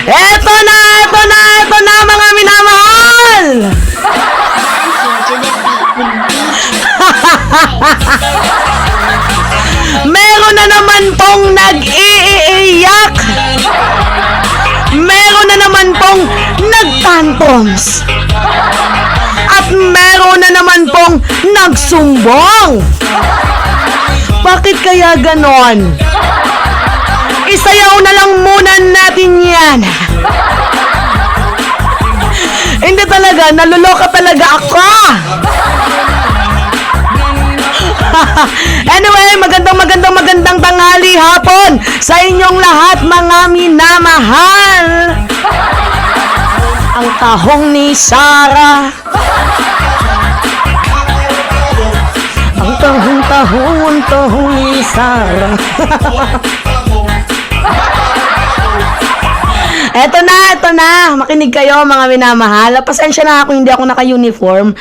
Eto na mga minamahal! Meron na naman pong nag-iiyak! Meron na naman pong nagtantrums! At meron na naman pong nagsumbong! Bakit kaya ganon? Isayaw na lang muna natin yan! Hindi talaga, naluloka talaga ako! Anyway, magandang tanghali hapon sa inyong lahat mga minamahal. Ang tahong ni Sarah. Ang tahong ni Sarah. Eto na. Makinig kayo mga minamahal. Pasensya na ako, hindi ako naka-uniform.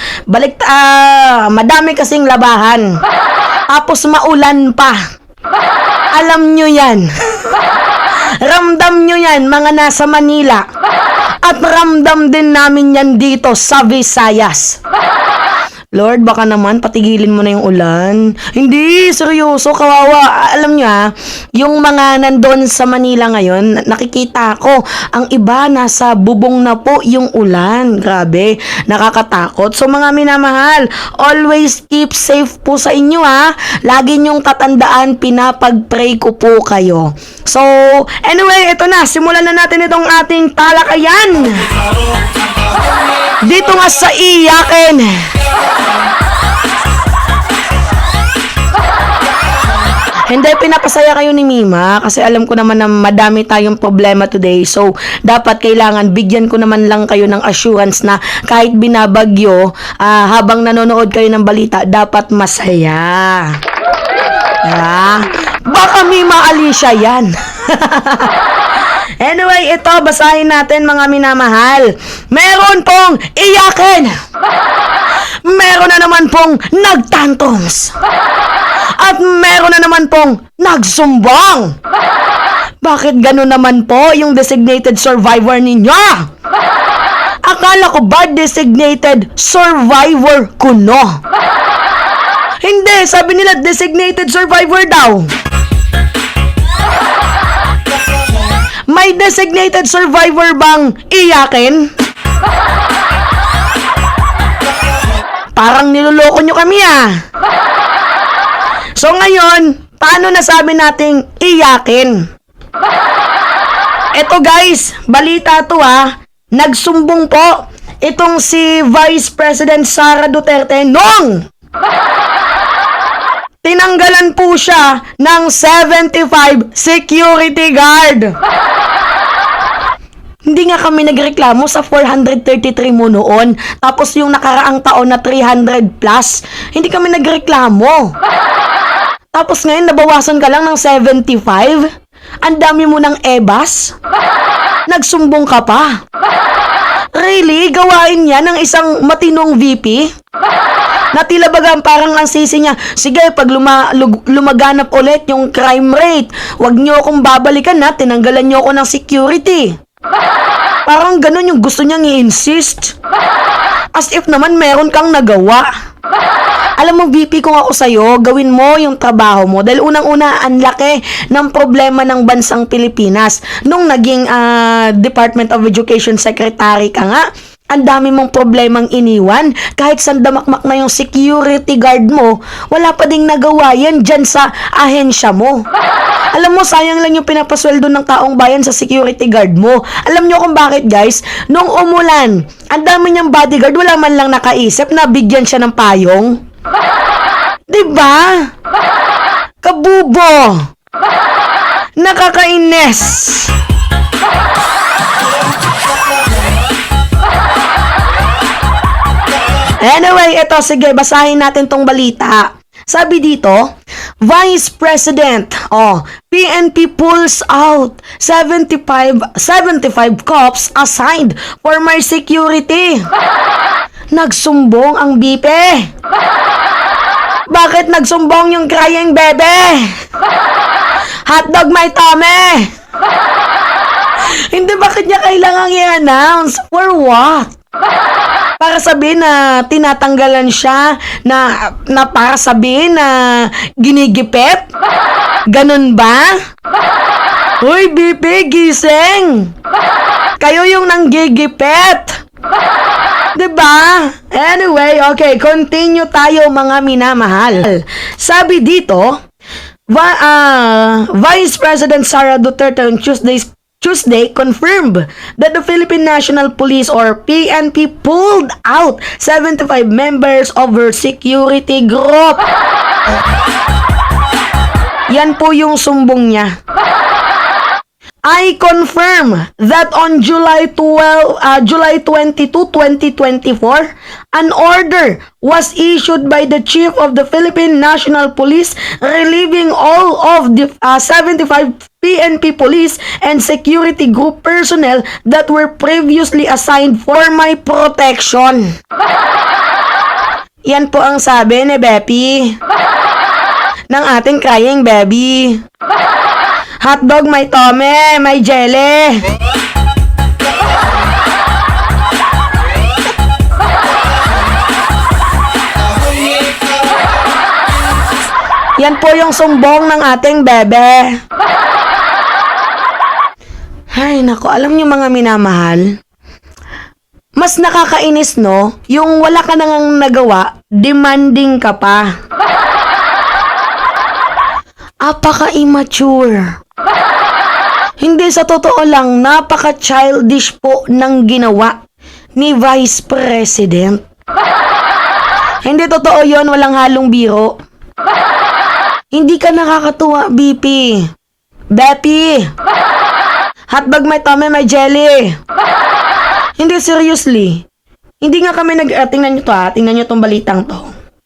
Madami kasing labahan. Tapos maulan pa. Alam nyo yan. Ramdam nyo yan, mga nasa Manila. At ramdam din namin yan dito sa Visayas. Lord, baka naman patigilin mo na yung ulan. Hindi, seryoso, kawawa. Alam nyo yung mga nandun sa Manila ngayon, nakikita ko, ang iba nasa bubong na po yung ulan. Grabe, nakakatakot. So mga minamahal, always keep safe po sa inyo Lagi nyong tatandaan, pinapag-pray ko po kayo. So, anyway, ito na, simulan na natin itong ating talakayan. Dito nga sa iyakin. Hindi, pinapasaya kayo ni Mima kasi alam ko naman na madami tayong problema today. So, dapat kailangan bigyan ko naman lang kayo ng assurance na kahit binabagyo, habang nanonood kayo ng balita, dapat masaya. Baka Mima Alicia yan. Anyway, ito, basahin natin mga minamahal. Meron pong iyakin. Meron na naman pong nagtantrums. At meron na naman pong nagsumbong. Bakit gano'n naman po yung designated survivor ninyo? Akala ko ba designated survivor kuno? Hindi, sabi nila designated survivor daw. May designated survivor bang iyakin? Parang niloloko nyo kami So ngayon, paano nasabi nating iyakin? Eto guys, balita to Nagsumbong po itong si Vice President Sara Duterte nung tinanggalan po siya ng 75 security guard. Hindi nga kami nagreklamo sa 433 mo noon. Tapos yung nakaraang taon na 300 plus, hindi kami nagreklamo. Tapos ngayon, nabawasan ka lang ng 75? Ang dami mo ng ebas? Nagsumbong ka pa? Really? Gawain yan ng isang matinong VP? Na tila baga parang ang sisi niya, sige, pag lumaganap ulit yung crime rate, wag niyo akong babalikan tinanggalan niyo ako ng security. Parang ganun yung gusto niyang i-insist. As if naman meron kang nagawa. Alam mo, VP, kung ako sa'yo, gawin mo yung trabaho mo. Dahil unang-una, ang laki ng problema ng bansang Pilipinas. Nung naging Department of Education Secretary ka nga, ang dami mong problemang iniwan. Kahit sandamakmak na yung security guard mo, wala pa ding nagawa yan dyan sa ahensya mo. Alam mo, sayang lang yung pinapasweldo ng taong bayan sa security guard mo. Alam nyo kung bakit, guys? Nung umulan, ang dami niyang bodyguard, wala man lang nakaisip na bigyan siya ng payong. Diba? Kabubo! Nakakainis! Anyway, ito, sige, basahin natin tong balita. Sabi dito, Vice President, PNP pulls out 75 cops assigned for my security. Nagsumbong ang BP. Bakit nagsumbong yung crying bebe? Hotdog may tame. Hindi, bakit niya kailangang i-announce? For what? Para sabihin na tinatanggalan siya, na para sabihin na ginigipit? Ganun ba? Uy, BP, gising! Kayo yung nanggigipit! Diba? Anyway, okay, continue tayo mga minamahal. Sabi dito, Vice President Sara Duterte on Tuesday confirmed that the Philippine National Police or PNP pulled out 75 members of her security group. Yan po yung sumbong niya. I confirm that on July 22, 2024, an order was issued by the Chief of the Philippine National Police relieving all of the 75 PNP police and security group personnel that were previously assigned for my protection. Yan po ang sabi ni Beppy ng ating crying baby. Hotdog, may tome, may jelly. Yan po yung sumbong ng ating bebe. Ay, nako, alam niyo mga minamahal, mas nakakainis, no? Yung wala ka nang nagawa, demanding ka pa. Apaka-immature. Hindi, sa totoo lang, napaka-childish po ng ginawa ni Vice President. Hindi totoo yon, walang halong biro. Hindi ka nakakatuwa, BP. Beppy. Hotdog, may tome, may jelly. Hindi, seriously. Hindi nga kami tingnan nyo to ha. Tingnan nyo tong balitang to.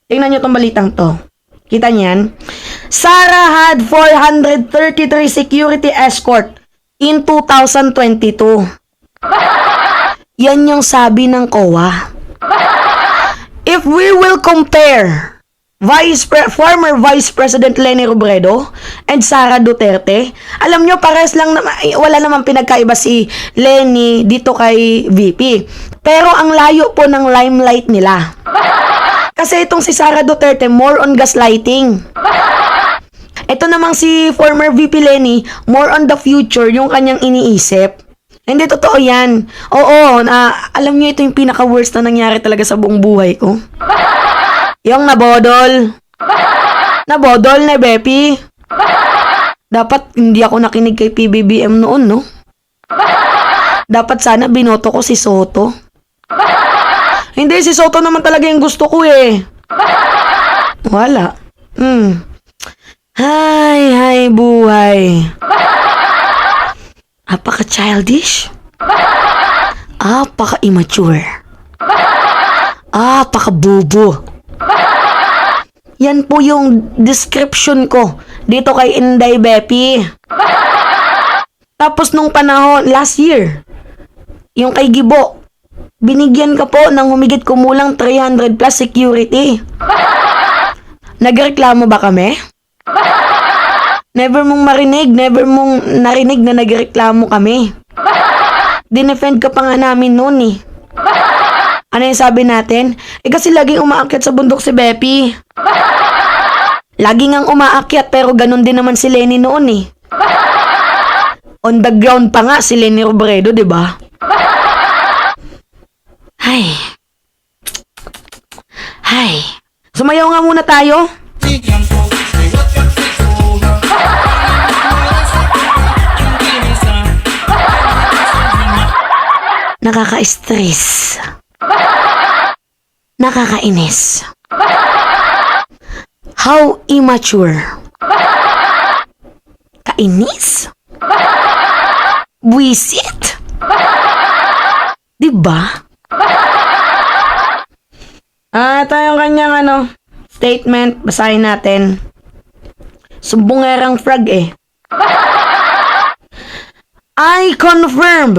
Tingnan nyo tong balitang to. Kita niyan? Sara had 433 security escort in 2022. Yan yung sabi ng COA. If we will compare former Vice President Leni Robredo and Sara Duterte, alam nyo, pares lang naman, wala namang pinagkaiba si Leni dito kay VP. Pero ang layo po ng limelight nila. Kasi itong si Sara Duterte, more on gaslighting. Ito namang si former VP Leni, more on the future, yung kanyang iniisip. Hindi totoo yan. Oo, alam nyo, ito yung pinaka-worst na nangyari talaga sa buong buhay ko. Yung nabodol. Nabodol na, Beppy. Dapat hindi ako nakinig kay PBBM noon, no? Dapat sana binoto ko si Soto. Hindi, si Soto naman talaga yung gusto ko eh. Wala. Hay, buhay. Apaka-childish. Apaka-immature. Apaka-bobo. Yan po yung description ko dito kay Inday Beppy. Tapos nung panahon, last year, yung kay Gibo, binigyan ka po ng humigit kumulang 300 plus security. Nagreklamo ba kami? Never mong marinig, never mong narinig na nagreklamo kami. Dinefend ka pa nga namin noon eh. Ano yung sabi natin? Kasi laging umaakyat sa bundok si Beppy. Laging ang umaakyat pero ganun din naman si Leni noon eh. On the ground pa nga si Leni Robredo, di ba? Hay. Sumayaw nga muna tayo. Nakaka-stress. Nakakainis. How immature. Kainis. Buisit. Diba? Ito yung kanyang statement. Basahin natin. Sumbungerang frog eh. I confirm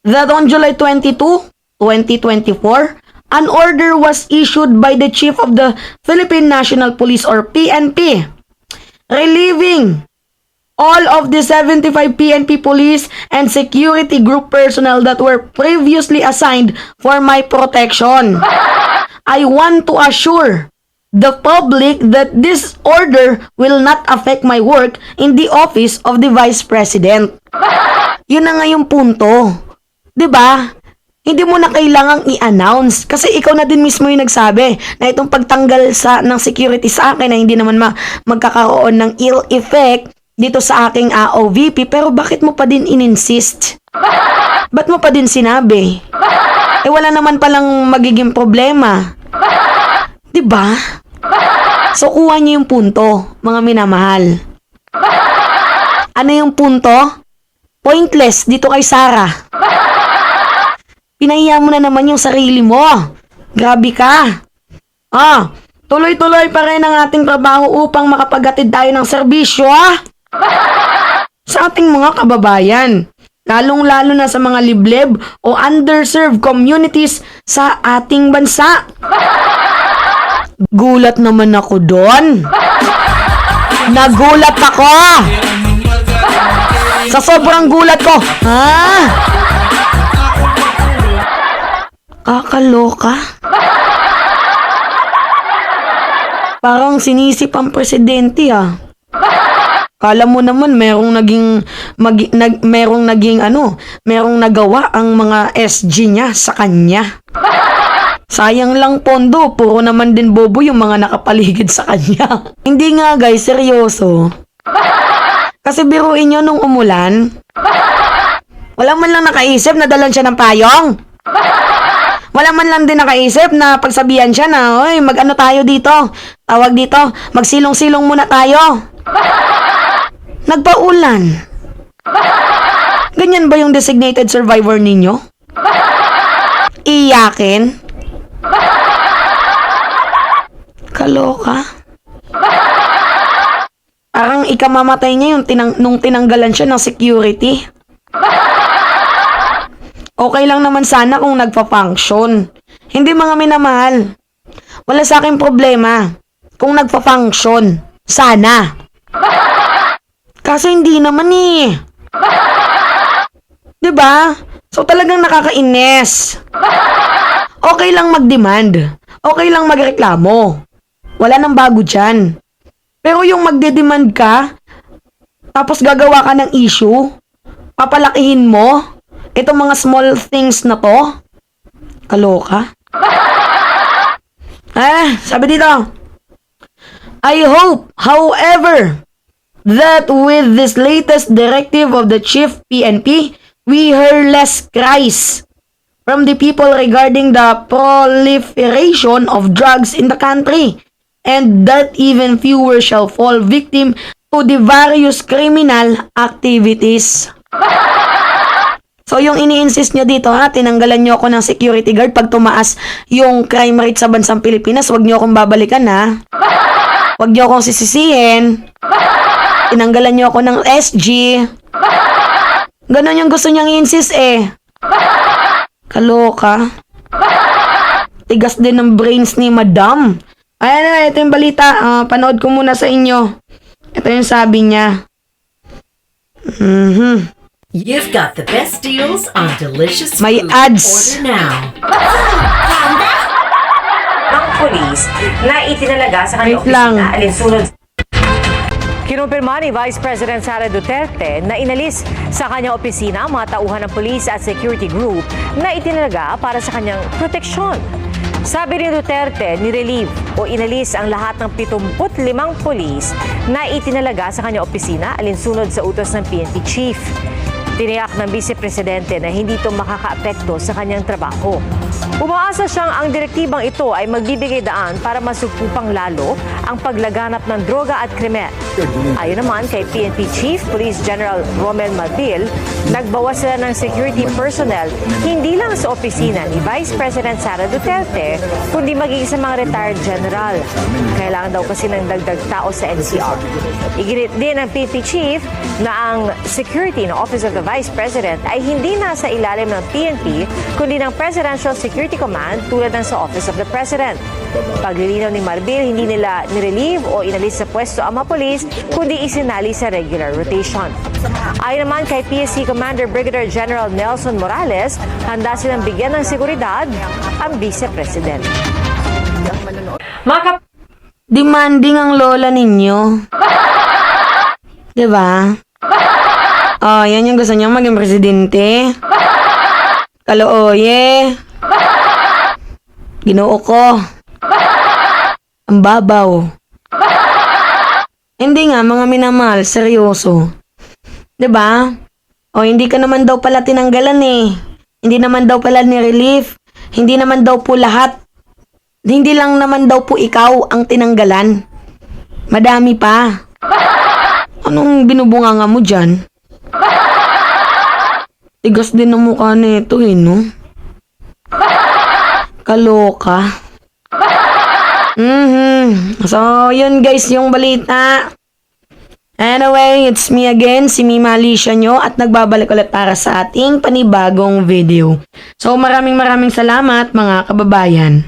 that on July 22, 2024, an order was issued by the Chief of the Philippine National Police or PNP relieving all of the 75 PNP police and security group personnel that were previously assigned for my protection. I want to assure the public that this order will not affect my work in the office of the Vice President. Yun na nga yung punto. 'Di ba? Hindi mo na kailangang i-announce kasi ikaw na din mismo yung nagsabi na itong pagtanggal ng security sa akin na hindi naman magkakaroon ng ill effect dito sa aking OVP, pero bakit mo pa din in-insist? Ba't mo pa din sinabi? Wala naman palang magiging problema. 'Di ba? So kuha niyo yung punto, mga minamahal. Ano yung punto? Pointless dito kay Sarah. Pinahiya mo na naman yung sarili mo. Grabe ka. Tuloy-tuloy pa rin ang ating trabaho upang makapaghatid tayo ng serbisyo, sa ating mga kababayan. Lalong-lalo na sa mga liblib o underserved communities sa ating bansa. Gulat naman ako doon. Nagulat ako. Sa sobrang gulat ko. Kakaloka. Parang sinisip ang presidente Kala mo naman merong nagawa ang mga SG niya sa kanya. Sayang lang pondo, puro naman din bobo yung mga nakapaligid sa kanya. Hindi nga guys, seryoso. Kasi biruin nyo nung umulan, wala man lang nakaisip na dalan siya ng payong. Wala man lang din nakaisip na pagsabihan siya na, oy, mag-ano tayo dito? Tawag dito, magsilong-silong muna tayo. Nagpaulan. Ganyan ba yung designated survivor ninyo? Iyakin? Kaloka? Parang ikamamatay niya yung nung tinanggalan siya ng security. Okay lang naman sana kung nagpa-function. Hindi mga minamahal. Wala sa akin problema kung nagpa-function. Sana. Kaso hindi naman Diba? So talagang nakakainis. Okay lang mag-demand. Okay lang magreklamo. Wala nang bago dyan. Pero yung magde-demand ka, tapos gagawa ka ng issue, papalakihin mo, itong mga small things na to, kaloka. Sabi dito, I hope, however, that with this latest directive of the Chief PNP, we hear less cries from the people regarding the proliferation of drugs in the country, and that even fewer shall fall victim to the various criminal activities. So, yung ini-insist nyo dito, tinanggalan nyo ako ng security guard pag tumaas yung crime rate sa bansang Pilipinas, wag nyo akong babalikan, Wag nyo akong sisisihin. Tinanggalan nyo ako ng SG. Ganon yung gusto niyang i-insist, Kaloka. Tigas din ng brains ni Madam. Ito yung balita. Panood ko muna sa inyo. Ito yung sabi niya. You've got the best deals on delicious May food. ads. Order now. Ang pulis na itinalaga sa Wait kanyang lang. opisina alinsunod Kinumpirma ni Vice President Sara Duterte na inalis sa kanyang opisina ang mga tauhan ng police at security group na itinalaga para sa kanyang proteksyon. Sabi ni Duterte, nirelieve o inalis ang lahat ng 75 pulis na itinalaga sa kanyang opisina alinsunod sa utos ng PNP Chief. Tiniyak ng Vice Presidente na hindi ito makakaapekto sa kanyang trabaho. Umaasa siyang ang direktibang ito ay magbibigay daan para masugpupang lalo ang paglaganap ng droga at krimen. Ayon naman kay PNP Chief Police General Romel Madil, nagbawas sila ng security personnel hindi lang sa opisina ni Vice President Sara Duterte, kundi maging sa mga retired general. Kailangan daw kasi ng dagdag tao sa NCR. Iginit din ng PNP Chief na ang security ng Office of the Vice President ay hindi nasa ilalim ng PNP kundi ng Presidential Security Command tulad ng sa Office of the President. Paglilinaw ni Marbil, hindi nila nirelieve o inalis sa pwesto ang mga polis kundi isinali sa regular rotation. Ayon naman kay PSC Commander Brigadier General Nelson Morales, handa silang bigyan ng seguridad ang Vice President. Mga Demanding ang lola ninyo. Diba? Oh, yan yung gusto niyo maging presidente. Kalooye. Ginoo ko. Ang babaw. Hindi nga, mga minamahal, seryoso. Diba? O, hindi ka naman daw pala tinanggalan eh. Hindi naman daw pala ni-relief. Hindi naman daw po lahat. Hindi lang naman daw po ikaw ang tinanggalan. Madami pa. Anong binubunganga mo dyan? Tigas din ang mukha nito eh, no? Kaloka. So, yun guys, yung balita. Anyway, it's me again, si Mima Alicia nyo, at nagbabalik ulit para sa ating panibagong video. So, maraming salamat mga kababayan.